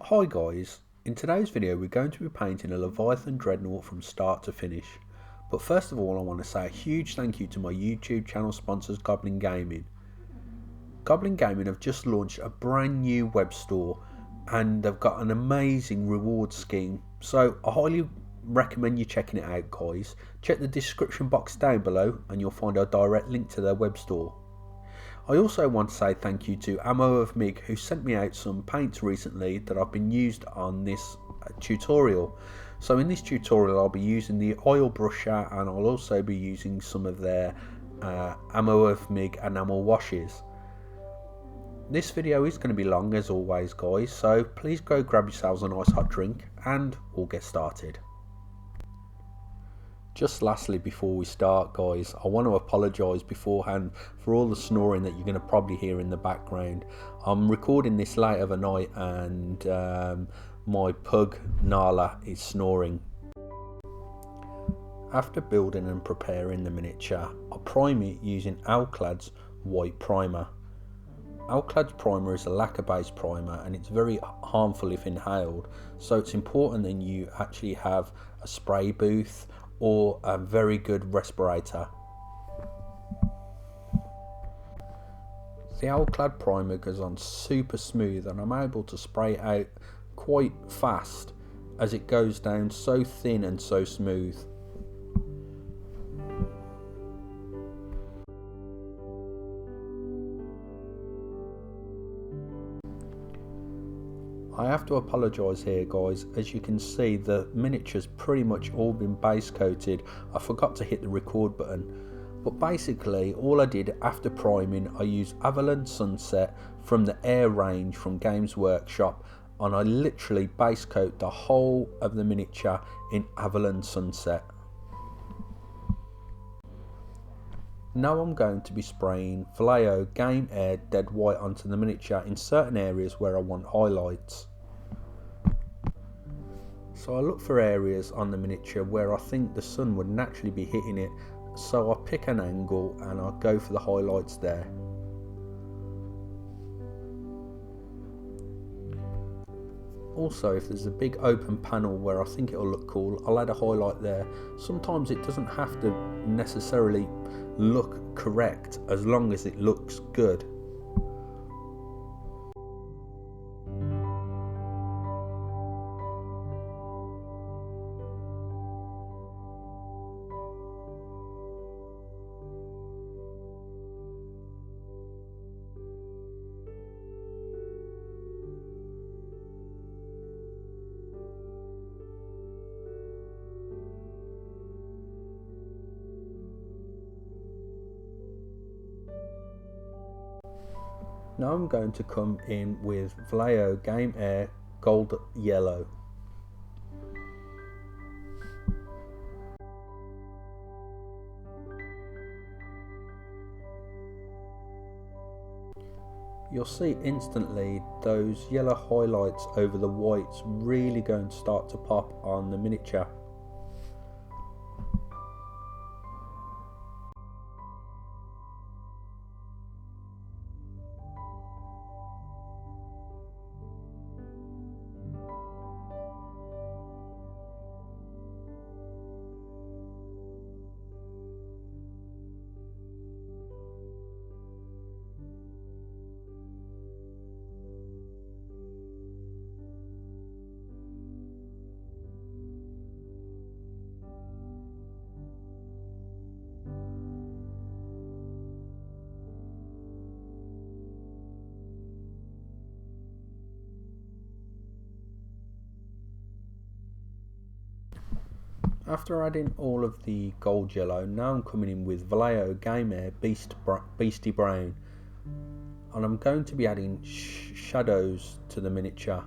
Hi guys, in today's video we're going to be painting a Leviathan drednought from start to finish. But first of all, I want to say a huge thank you to my YouTube channel sponsors Goblin Gaming. Goblin Gaming have just launched a brand new web store and they've got an amazing reward scheme, so I highly recommend you checking it out guys. Check the description box down below and you'll find a direct link to their web store. I also want to say thank you to Ammo of Mig, who sent me out some paints recently that I've been used on this tutorial. So in this tutorial I'll be using the oil brusher and I'll also be using some of their Ammo of Mig enamel washes. This video is going to be long as always guys, so please go grab yourselves a nice hot drink and we'll get started. Just lastly, before we start guys, I want to apologise beforehand for all the snoring that you're going to probably hear in the background. I'm recording this late of a night and my pug Nala is snoring. After building and preparing the miniature, I prime it using Alclad's white primer. Alclad's primer is a lacquer based primer and it's very harmful if inhaled, so it's important that you actually have a spray booth or a very good respirator. The Alclad primer goes on super smooth and I'm able to spray it out quite fast as it goes down so thin and so smooth. I have to apologise here guys, as you can see the miniature's pretty much all been base coated. I forgot to hit the record button, but basically all I did after priming, I used Avalon Sunset from the Air range from Games Workshop and I literally base coat the whole of the miniature in Avalon Sunset. Now I'm going to be spraying Vallejo Game Air Dead White onto the miniature in certain areas where I want highlights. So I look for areas on the miniature where I think the sun would naturally be hitting it, so I pick an angle and I go for the highlights there. Also, if there's a big open panel where I think it'll look cool, I'll add a highlight there. Sometimes it doesn't have to necessarily look correct as long as it looks good. Now I'm going to come in with Vallejo Game Air Gold Yellow. You'll see instantly those yellow highlights over the whites really going to start to pop on the miniature. After adding all of the gold yellow, now I'm coming in with Vallejo Game Air Beastie Brown and I'm going to be adding shadows to the miniature.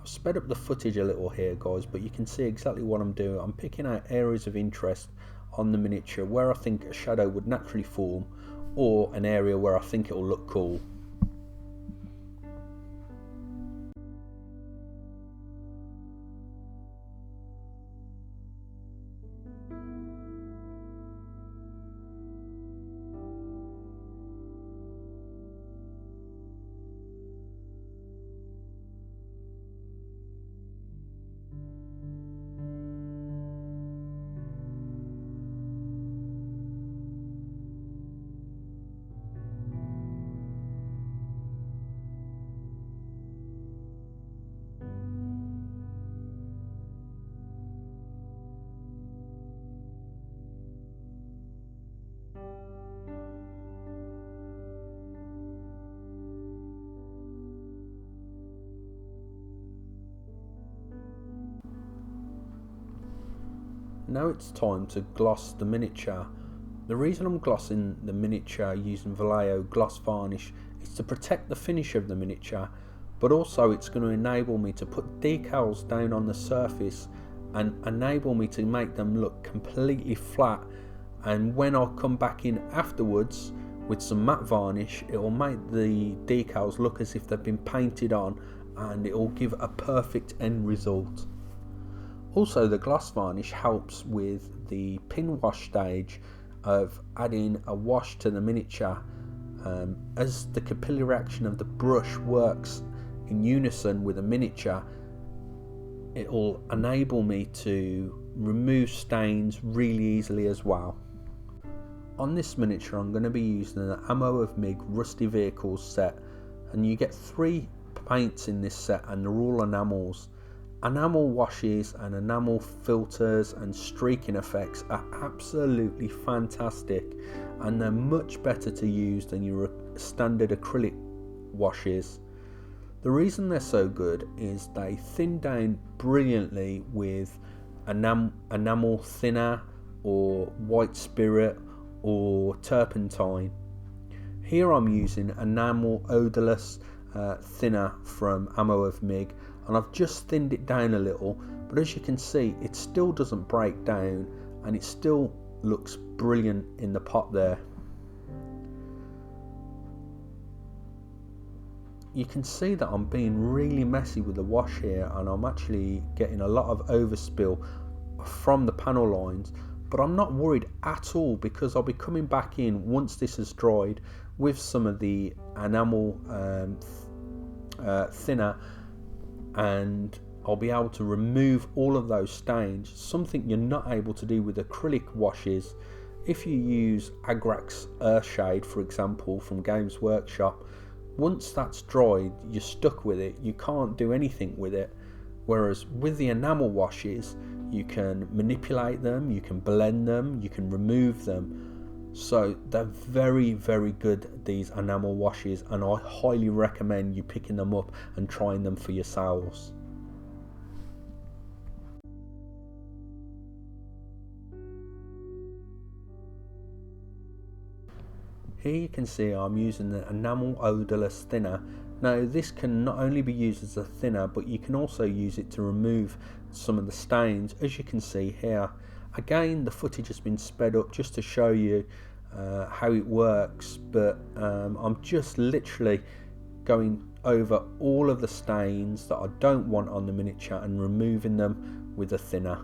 I've sped up the footage a little here guys, but you can see exactly what I'm doing. I'm picking out areas of interest on the miniature where I think a shadow would naturally form or an area where I think it will look cool. Now it's time to gloss the miniature. The reason I'm glossing the miniature using Vallejo gloss varnish is to protect the finish of the miniature, but also it's going to enable me to put decals down on the surface and enable me to make them look completely flat, and when I come back in afterwards with some matte varnish, it will make the decals look as if they've been painted on, and it will give a perfect end result. Also, the gloss varnish helps with the pin wash stage of adding a wash to the miniature. As the capillary action of the brush works in unison with the miniature, it will enable me to remove stains really easily as well. On this miniature I'm going to be using the Ammo of MIG Rusty Vehicles set, and you get 3 paints in this set and they're all enamels. Enamel washes and enamel filters and streaking effects are absolutely fantastic, and they're much better to use than your standard acrylic washes. The reason they're so good is they thin down brilliantly with enamel thinner or white spirit or turpentine. Here I'm using enamel odorless thinner from Ammo of MIG, and I've just thinned it down a little, but as you can see it still doesn't break down and it still looks brilliant in the pot there. You can see that I'm being really messy with the wash here, and I'm actually getting a lot of overspill from the panel lines, but I'm not worried at all because I'll be coming back in once this has dried with some of the enamel thinner, and I'll be able to remove all of those stains, something you're not able to do with acrylic washes. If you use Agrax Earthshade, for example, from Games Workshop, once that's dried you're stuck with it, you can't do anything with it. Whereas with the enamel washes you can manipulate them, you can blend them, you can remove them. So they're very, very good, these enamel washes, and I highly recommend you picking them up and trying them for yourselves. Here you can see I'm using the enamel odorless thinner. Now this can not only be used as a thinner, but you can also use it to remove some of the stains, as you can see here. Again, the footage has been sped up just to show you how it works, but I'm just literally going over all of the stains that I don't want on the miniature and removing them with a thinner.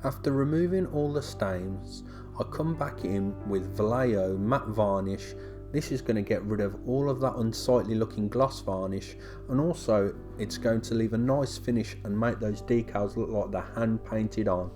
After removing all the stains, I come back in with Vallejo matte varnish. This is going to get rid of all of that unsightly looking gloss varnish, and also it's going to leave a nice finish and make those decals look like they're hand painted on.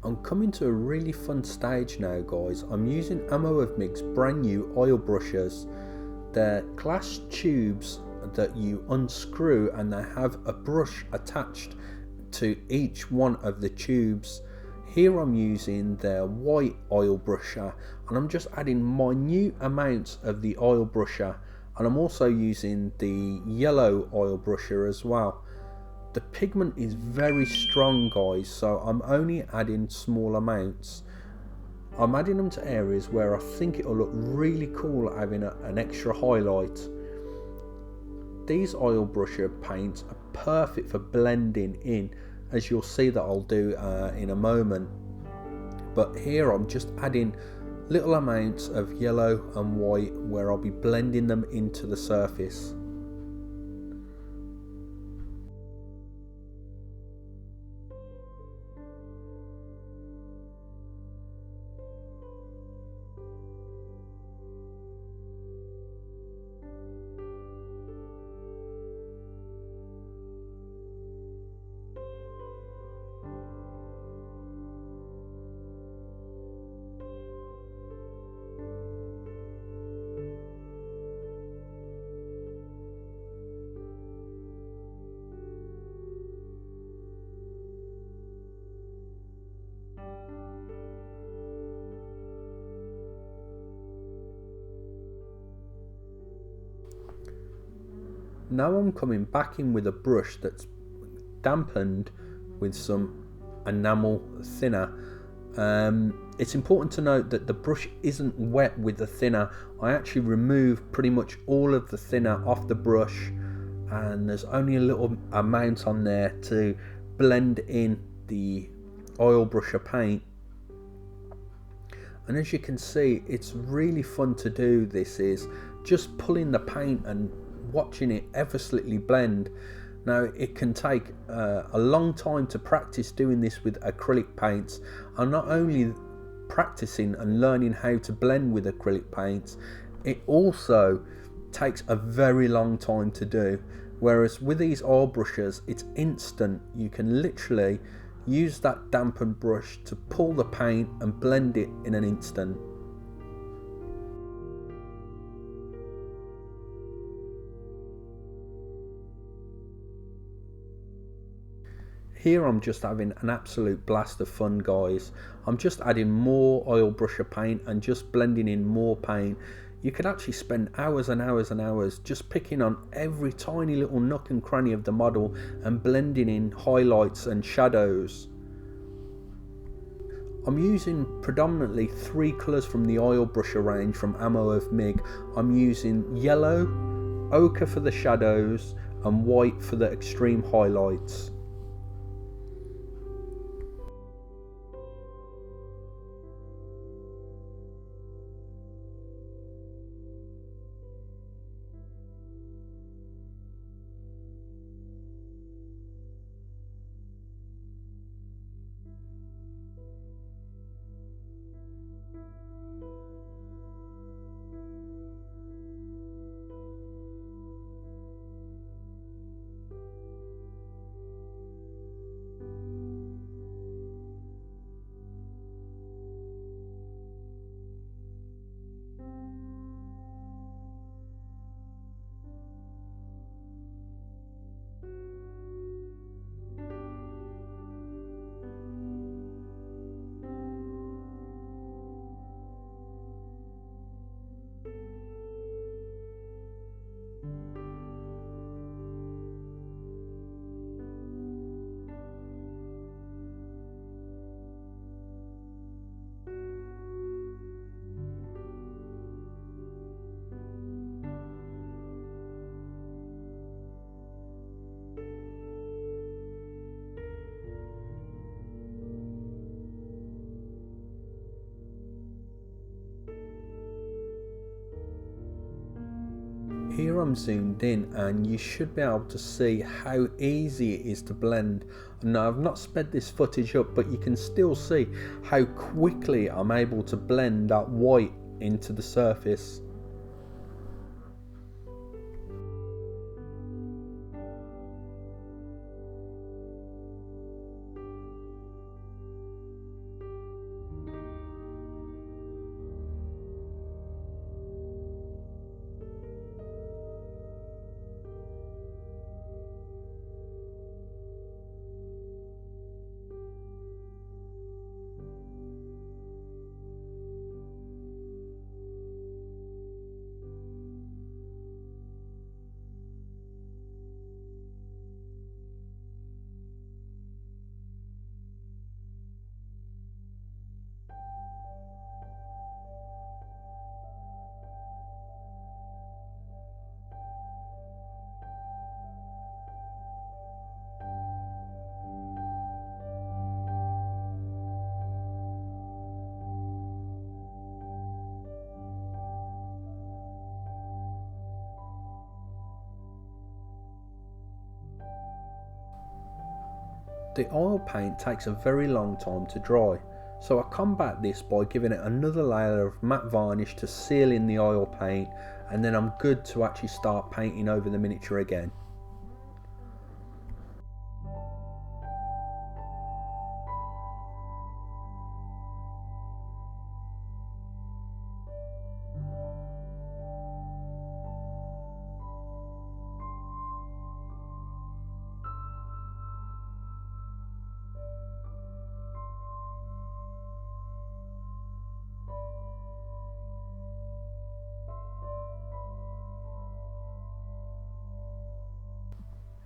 I'm coming to a really fun stage now, guys. I'm using Ammo of MIG's brand new oil brushes. They're glass tubes that you unscrew and they have a brush attached to each one of the tubes. Here I'm using their white oil brusher, and I'm just adding minute amounts of the oil brusher, and I'm also using the yellow oil brusher as well. The pigment is very strong, guys, so I'm only adding small amounts. I'm adding them to areas where I think it'll look really cool having an extra highlight. These oil brusher paints are perfect for blending in, as you'll see that I'll do in a moment. But here I'm just adding little amounts of yellow and white where I'll be blending them into the surface. Now I'm coming back in with a brush that's dampened with some enamel thinner. It's important to note that the brush isn't wet with the thinner. I actually removed pretty much all of the thinner off the brush, and there's only a little amount on there to blend in the oil brush of paint. And as you can see, it's really fun to do. This is just pulling the paint and watching it ever slightly blend. Now it can take a long time to practice doing this with acrylic paints. I'm not only practicing and learning how to blend with acrylic paints, it also takes a very long time to do. Whereas with these oil brushes, it's instant. You can literally use that dampened brush to pull the paint and blend it in an instant. Here I'm just having an absolute blast of fun, guys. I'm just adding more oil brush of paint and just blending in more paint. You could actually spend hours and hours and hours just picking on every tiny little nook and cranny of the model and blending in highlights and shadows. I'm using predominantly 3 colours from the oil brush range from Ammo of Mig. I'm using yellow, ochre for the shadows, and white for the extreme highlights. Here I'm zoomed in and you should be able to see how easy it is to blend. Now I've not sped this footage up, but you can still see how quickly I'm able to blend that white into the surface. The oil paint takes a very long time to dry, so I combat this by giving it another layer of matte varnish to seal in the oil paint, and then I'm good to actually start painting over the miniature again.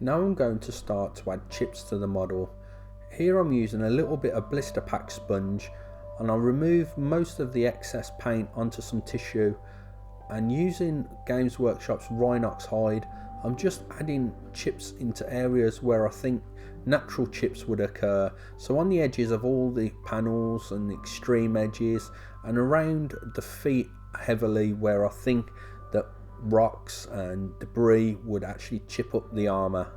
Now I'm going to start to add chips to the model. Here I'm using a little bit of blister pack sponge, and I'll remove most of the excess paint onto some tissue, and using Games Workshop's Rhinox hide, I'm just adding chips into areas where I think natural chips would occur. So on the edges of all the panels and the extreme edges, and around the feet heavily where I think that rocks and debris would actually chip up the armour.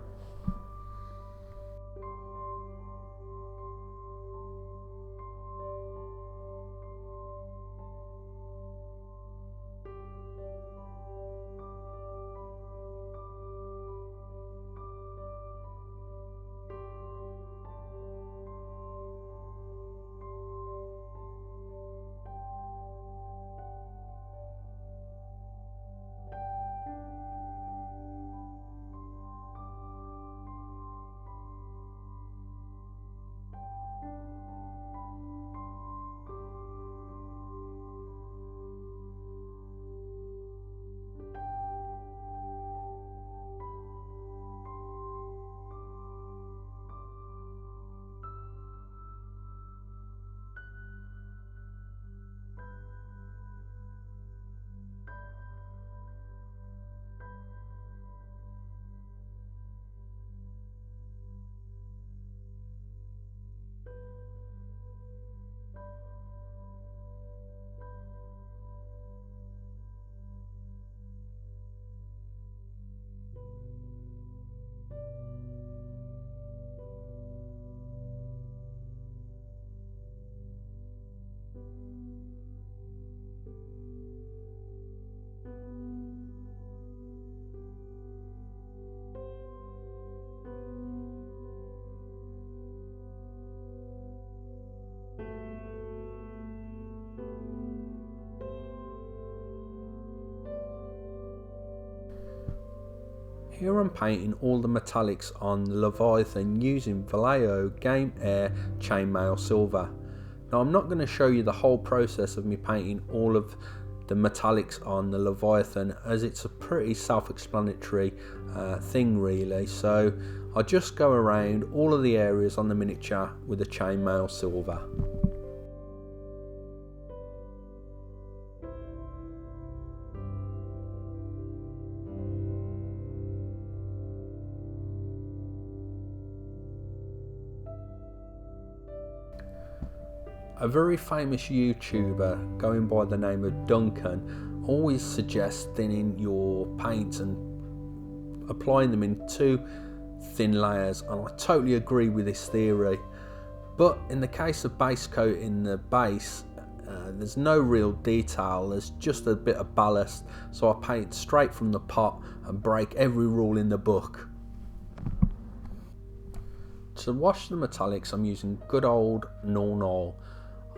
Here I'm painting all the metallics on the Leviathan using Vallejo Game Air Chainmail Silver. Now I'm not going to show you the whole process of me painting all of the metallics on the Leviathan, as it's a pretty self-explanatory thing really, so I'll just go around all of the areas on the miniature with a chainmail silver. A very famous YouTuber going by the name of Duncan always suggests thinning your paints and applying them in 2 thin layers, and I totally agree with this theory. But in the case of base coating the base, there's no real detail, there's just a bit of ballast, so I paint straight from the pot and break every rule in the book. To wash the metallics I'm using good old Enamel.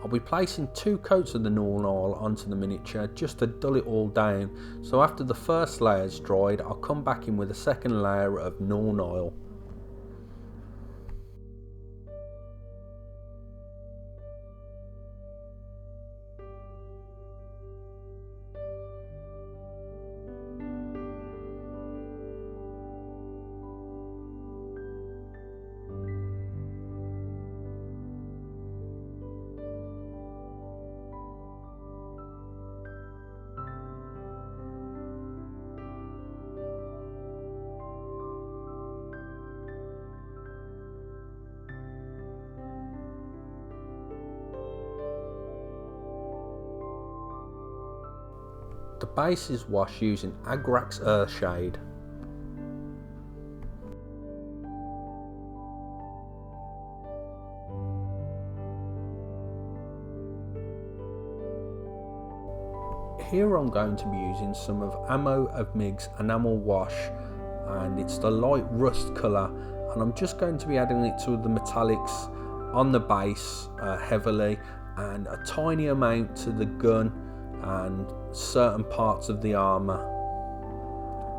I'll be placing 2 coats of the Enamel onto the miniature just to dull it all down, so after the first layer's dried I'll come back in with a second layer of Enamel. The base is washed using Agrax Earthshade. Here I'm going to be using some of Ammo of Mig's Enamel Wash, and it's the light rust colour, and I'm just going to be adding it to the metallics on the base heavily, and a tiny amount to the gun and certain parts of the armour,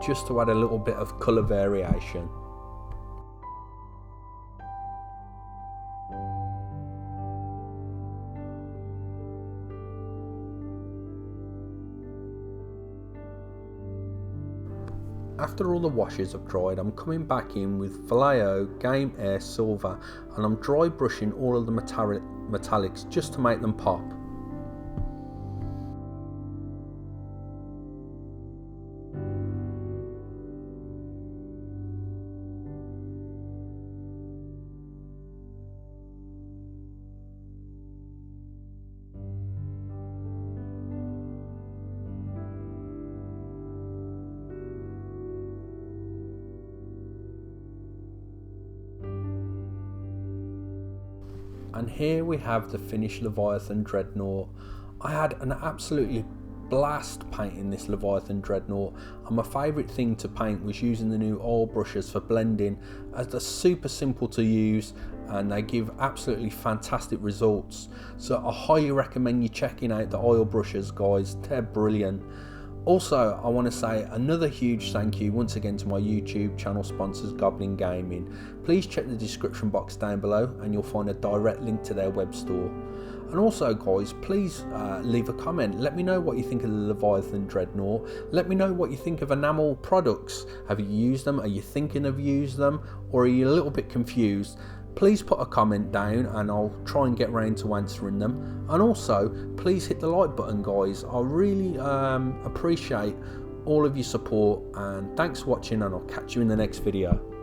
just to add a little bit of colour variation. After all the washes have dried, I'm coming back in with Vallejo Game Air Silver and I'm dry brushing all of the metallics just to make them pop. And here we have the finished Leviathan Dreadnought. I had an absolutely blast painting this Leviathan Dreadnought, and my favourite thing to paint was using the new oil brushes for blending, as they're super simple to use and they give absolutely fantastic results. So I highly recommend you checking out the oil brushes, guys. They're brilliant. Also, I want to say another huge thank you once again to my YouTube channel sponsors, Goblin Gaming. Please check the description box down below and you'll find a direct link to their web store. And also, guys, please leave a comment. Let me know what you think of the Leviathan Dreadnought. Let me know what you think of Enamel products. Have you used them? Are you thinking of using them? Or are you a little bit confused? Please put a comment down and I'll try and get round to answering them. And also, please hit the like button, guys. I really appreciate all of your support, and thanks for watching, and I'll catch you in the next video.